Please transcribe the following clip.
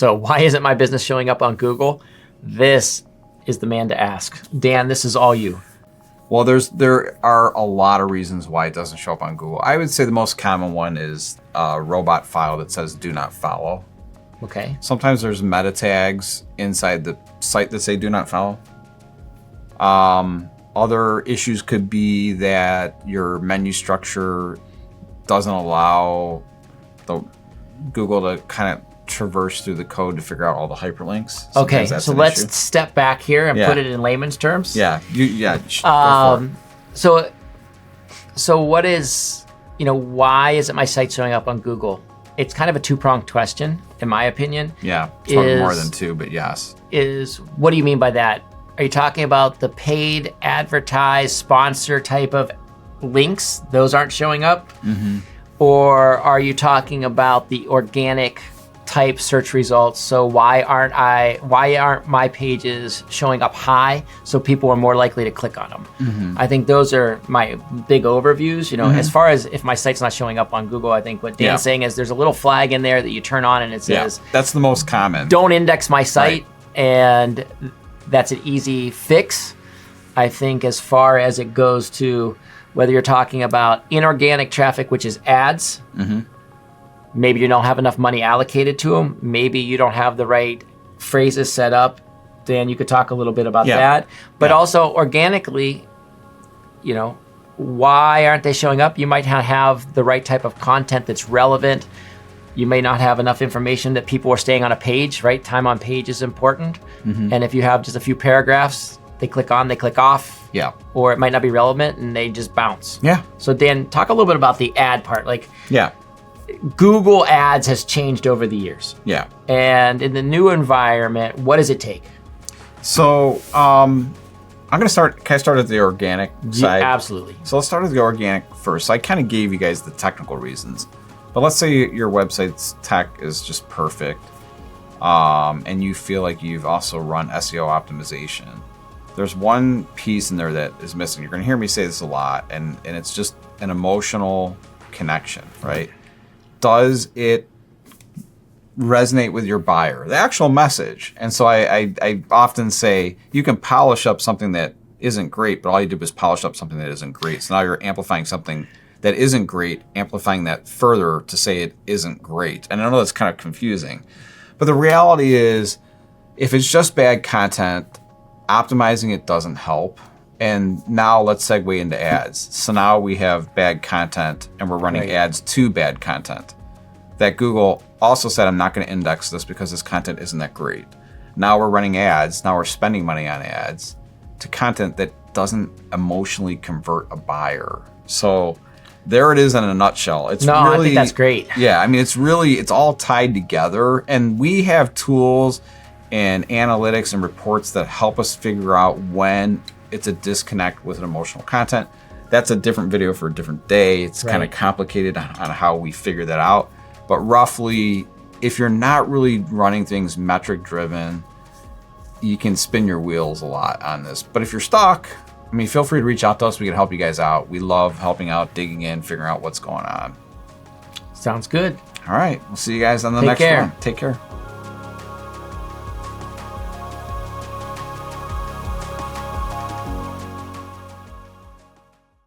So why isn't my business showing up on Google? This is the man to ask. Dan, this is all you. Well, there are a lot of reasons why it doesn't show up on Google. I would say the most common one is a robot file that says do not follow. Okay. Sometimes there's meta tags inside the site that say do not follow. Other issues could be that your menu structure doesn't allow the Google to kind of traverse through the code to figure out all the hyperlinks. Okay, so let's step back here and put it in layman's terms. Yeah, So what is, why isn't my site showing up on Google? It's kind of a two-pronged question, in my opinion. Yeah, it's probably more than two, but yes. What do you mean by that? Are you talking about the paid, advertised, sponsor type of links? Those aren't showing up? Mm-hmm. Or are you talking about the organic type search results? So why aren't my pages showing up high so people are more likely to click on them? Mm-hmm. I think those are my big overviews. As far as if my site's not showing up on Google, I think what Dan's saying is there's a little flag in there that you turn on and it says, that's the most common. Don't index my site. Right. And that's an easy fix. I think as far as it goes to whether you're talking about inorganic traffic, which is ads, maybe you don't have enough money allocated to them. Maybe you don't have the right phrases set up. Dan, you could talk a little bit about that. But also organically, why aren't they showing up? You might not have the right type of content that's relevant. You may not have enough information that people are staying on a page, right? Time on page is important. And if you have just a few paragraphs, they click on, they click off. Yeah. Or it might not be relevant and they just bounce. Yeah. So Dan, talk a little bit about the ad part. Google Ads has changed over the years. Yeah. And in the new environment, what does it take? So I'm going to start, can I start at the organic side? Yeah, absolutely. So let's start with the organic first. So I kind of gave you guys the technical reasons. But let's say your website's tech is just perfect, and you feel like you've also run SEO optimization. There's one piece in there that is missing. You're going to hear me say this a lot, and it's just an emotional connection, right? Does it resonate with your buyer? The actual message. And so I often say you can polish up something that isn't great, but all you do is polish up something that isn't great. So now you're amplifying something that isn't great, amplifying that further to say it isn't great. And I know that's kind of confusing, but the reality is if it's just bad content, optimizing it doesn't help. And now let's segue into ads. So now we have bad content and we're running ads to bad content. That Google also said, I'm not going to index this because this content isn't that great. Now we're running ads, now we're spending money on ads to content that doesn't emotionally convert a buyer. So there it is in a nutshell. It's really, I think that's great. Yeah, I mean, it's all tied together. And we have tools and analytics and reports that help us figure out when it's a disconnect with an emotional content. That's a different video for a different day. It's kind of complicated on how we figure that out. But roughly, if you're not really running things metric driven, you can spin your wheels a lot on this. But if you're stuck, feel free to reach out to us. We can help you guys out. We love helping out, digging in, figuring out what's going on. Sounds good. All right. We'll see you guys on the next one. Take care.